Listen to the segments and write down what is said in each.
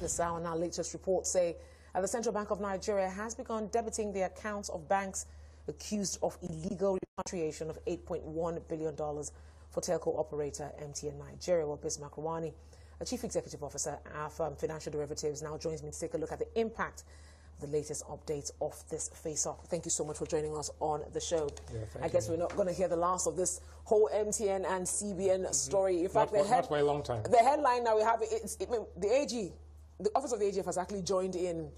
This hour, our latest reports say that the Central Bank of Nigeria has begun debiting the accounts of banks accused of illegal repatriation of $8.1 billion for telco operator MTN Nigeria. Well, Bismarck Rewane, a chief executive officer of Financial Derivatives, now joins me to take a look at the impact of the latest updates of this face-off. Thank you so much for joining us on the show. Yeah, I guess we're not going to hear the last of this whole MTN and CBN story. In fact, not for a long time. The headline now we have, the AG, the Office of the AGF has actually joined in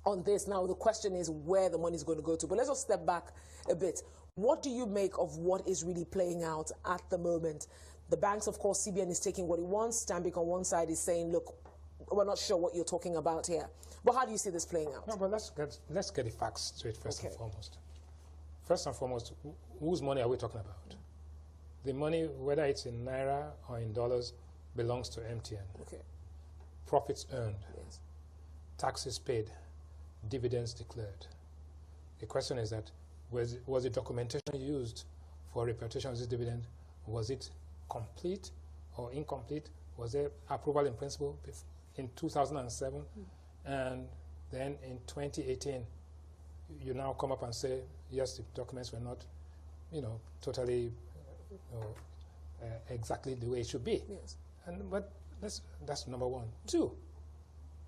on this. Now, the question is where the money is going to go to. But let's just step back a bit. What do you make of what is really playing out at the moment? The banks, of course, CBN is taking what it wants. Stanbic on one side is saying, look, we're not sure what you're talking about here. But how do you see this playing out? No, but let's get the facts straight first and foremost. First and foremost, whose money are we talking about? The money, whether it's in Naira or in dollars, belongs to MTN. Okay. Profits earned, yes. Taxes paid, dividends declared. The question is that, was the documentation used for repatriation of this dividend, was it complete or incomplete? Was there approval in principle in 2007? And then in 2018, you now come up and say, yes, the documents were not, totally exactly the way it should be. Yes. But that's number one. Two,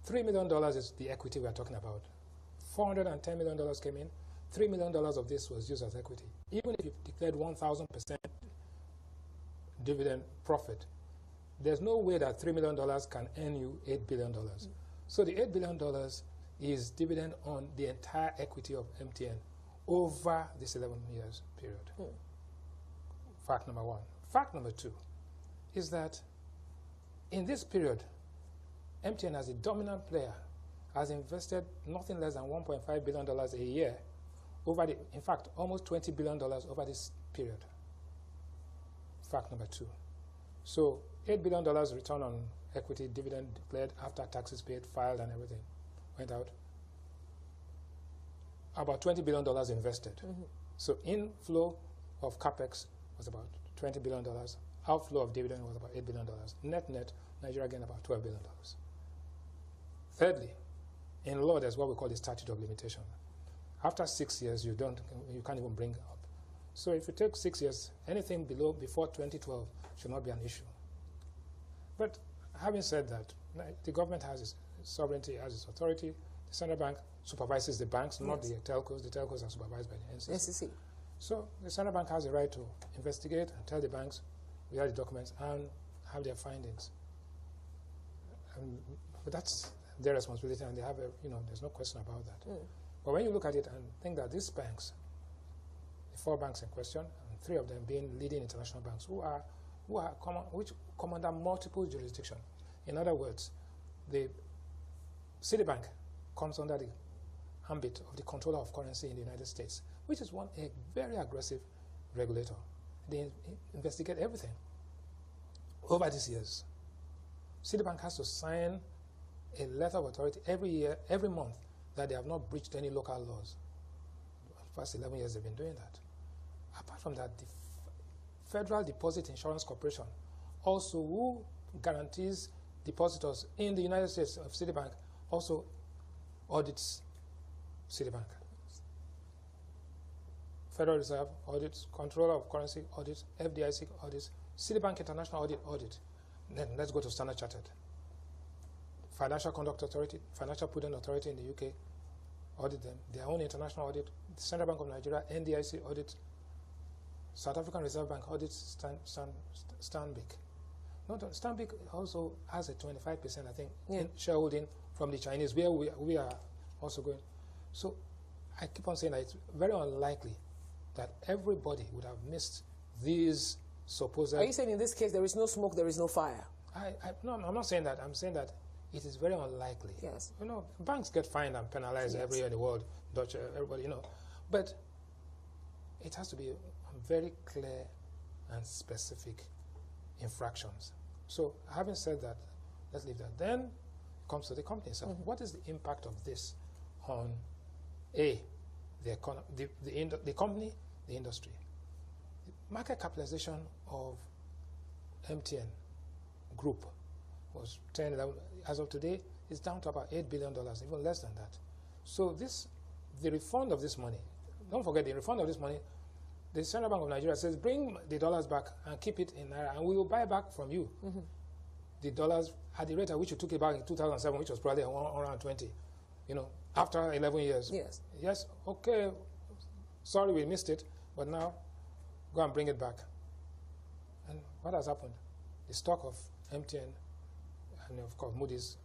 $3 million is the equity we are talking about. $410 million came in. $3 million of this was used as equity. Even if you declared 1,000% dividend profit, there's no way that $3 million can earn you $8 billion. So the $8 billion is dividend on the entire equity of MTN over this 11 years period. Fact number one. Fact number two is that in this period, MTN as a dominant player has invested nothing less than $1.5 billion a year over in fact, almost $20 billion over this period. Fact number two. So $8 billion return on equity, dividend declared after taxes paid, filed and everything went out. About $20 billion invested. So inflow of capex was about $20 billion. Outflow of dividend was about $8 billion. Net, Nigeria gained about $12 billion. Thirdly, in law, there's what we call the statute of limitation. After 6 years, you can't even bring up. So if you take 6 years, anything before 2012 should not be an issue. But having said that, the government has its sovereignty, has its authority. The central bank supervises the banks, not the telcos. The telcos are supervised by the NCC. So the central bank has the right to investigate and tell the banks, we have the documents, and have their findings. But that's their responsibility, and they have there's no question about that. But when you look at it and think that these banks, the 4 banks in question, and 3 of them being leading international banks, which come under multiple jurisdiction. In other words, the Citibank comes under the ambit of the controller of currency in the United States, which is a very aggressive regulator. They investigate everything. Over these years, Citibank has to sign a letter of authority every month, that they have not breached any local laws. For the past 11 years, they've been doing that. Apart from that, the Federal Deposit Insurance Corporation, also who guarantees depositors in the United States of Citibank, also audits Citibank. Federal Reserve audits, Controller of Currency audits, FDIC audits, Citibank International audit. Then let's go to Standard Chartered. Financial Conduct Authority, Financial Prudent Authority in the UK, audit them. Their own international audit. The Central Bank of Nigeria, NDIC audit. South African Reserve Bank audits Stanbic. Stanbic also has a 25%, I think, in shareholding from the Chinese, where we are also going. So I keep on saying that it's very unlikely that everybody would have missed these supposed... Are you saying in this case there is no smoke, there is no fire? No, I'm not saying that. I'm saying that it is very unlikely. Yes. Banks get fined and penalized everywhere in the world, Dutch, everybody, But it has to be very clear and specific infractions. So having said that, let's leave that. Then it comes to the company itself. What is the impact of this on the company, the industry? The market capitalization of MTN Group was 10, 11, as of today, is down to about $8 billion, even less than that. So the refund of this money, don't forget the refund of this money, the Central Bank of Nigeria says, bring the dollars back and keep it in Naira, and we will buy back from you the dollars at the rate at which you took it back in 2007, which was probably around 20, after 11 years. Yes. Yes, okay, sorry we missed it, but now go and bring it back. And what has happened? The stock of MTN and, of course, Moody's.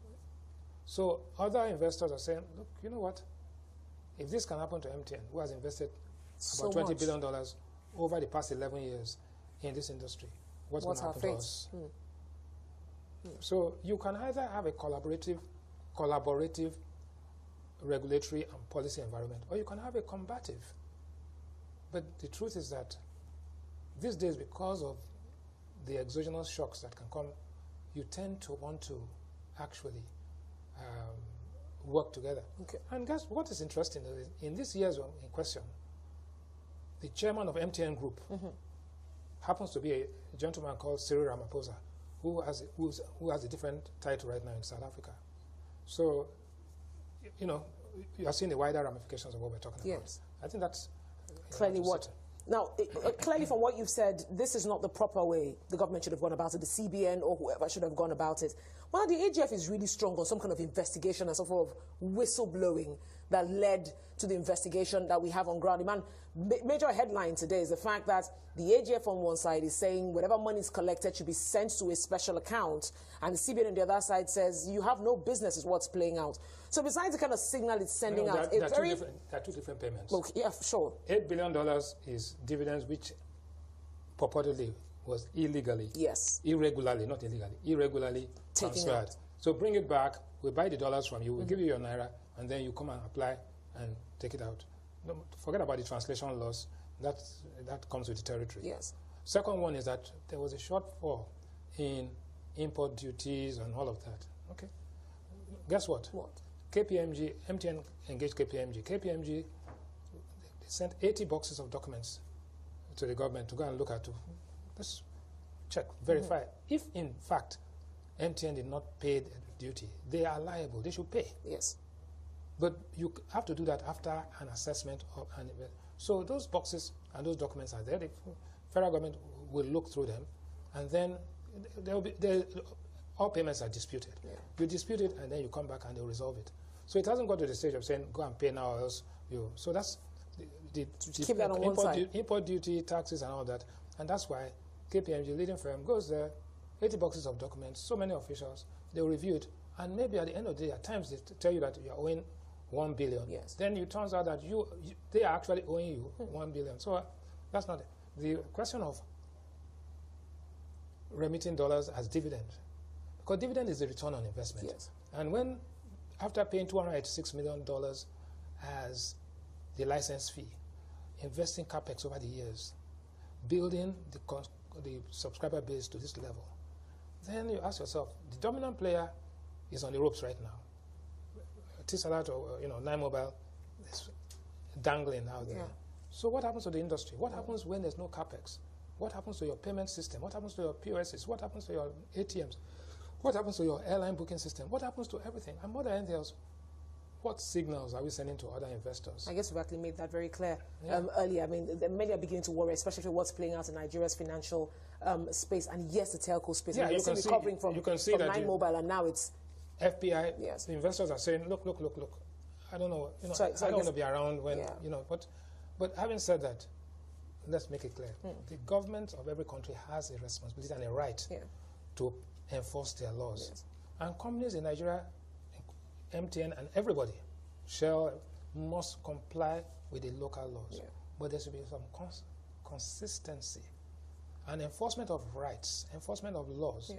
So other investors are saying, look, you know what? If this can happen to MTN, who has invested about $20 billion over the past 11 years in this industry, what's going to happen to us? So you can either have a collaborative regulatory and policy environment, or you can have a combative. But the truth is that these days, because of the exogenous shocks that can come, you tend to want to actually work together. Okay. And guess what is interesting is in these years in question, the chairman of MTN Group happens to be a gentleman called Cyril Ramaphosa, who has a different title right now in South Africa. So, you are seeing the wider ramifications of what we're talking about. I think that's clearly what. Now, clearly from what you've said, this is not the proper way the government should have gone about it, the CBN or whoever should have gone about it. Well, the AGF is really strong on some kind of investigation and some sort of whistleblowing that led to the investigation that we have on ground. The major headline today is the fact that the AGF on one side is saying whatever money is collected should be sent to a special account, and the CBN on the other side says you have no business is what's playing out. So besides the kind of signal it's sending out, there are two different payments. Okay, yeah, sure. $8 billion is dividends which purportedly was irregularly, not illegally, irregularly transferred. So bring it back, we buy the dollars from you, we give you your Naira, and then you come and apply and take it out. No, forget about the translation loss, that comes with the territory. Yes. Second one is that there was a shortfall in import duties and all of that. Okay. Guess what? What? KPMG, MTN engaged KPMG. KPMG, they sent 80 boxes of documents to the government to go and look at, let's check, verify. If in fact MTN did not pay the duty, they are liable, they should pay. Yes. But you have to do that after an assessment of an event. So those boxes and those documents are there. The federal government will look through them, and then all payments are disputed. Yeah. You dispute it, and then you come back and they'll resolve it. So it hasn't got to the stage of saying, go and pay now, or else you. So that's keep that on one side. Import duty, taxes, and all that. And that's why KPMG, leading firm, goes there, 80 boxes of documents, so many officials, they will review it, and maybe at the end of the day, at times they tell you that you're owing $1 billion. Yes. Then it turns out that they are actually owing you $1 billion. So that's not it. The question of remitting dollars as dividend, because dividend is the return on investment. Yes. And when, after paying $286 million as the license fee, investing capex over the years, building the subscriber base to this level, then you ask yourself, the dominant player is on the ropes right now. T-Salat or Nine Mobile is dangling out there. Yeah. So what happens to the industry? What happens when there's no capex? What happens to your payment system? What happens to your POSs? What happens to your ATMs? What happens to your airline booking system? What happens to everything? And more than anything else, what signals are we sending to other investors? I guess we've actually made that very clear earlier. I mean, many are beginning to worry, especially for what's playing out in Nigeria's financial space, and yes, the telco space. Yeah, you can see, recovering from Nine Mobile, and now it's FPI. Yes. The investors are saying, look. I don't know. I don't want to be around when But having said that, let's make it clear: the government of every country has a responsibility and a right to enforce their laws. Yes. And companies in Nigeria, MTN and everybody, Shell, must comply with the local laws. Yeah. But there should be some consistency. And enforcement of rights, enforcement of laws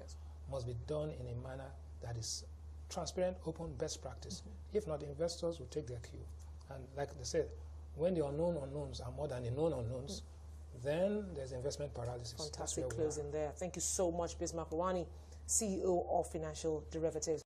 must be done in a manner that is transparent, open, best practice. If not, investors will take their cue. And like they said, when the unknown unknowns are more than the known unknowns, then there's investment paralysis. Fantastic closing there. Thank you so much, Bismarck Rewane, CEO of Financial Derivatives.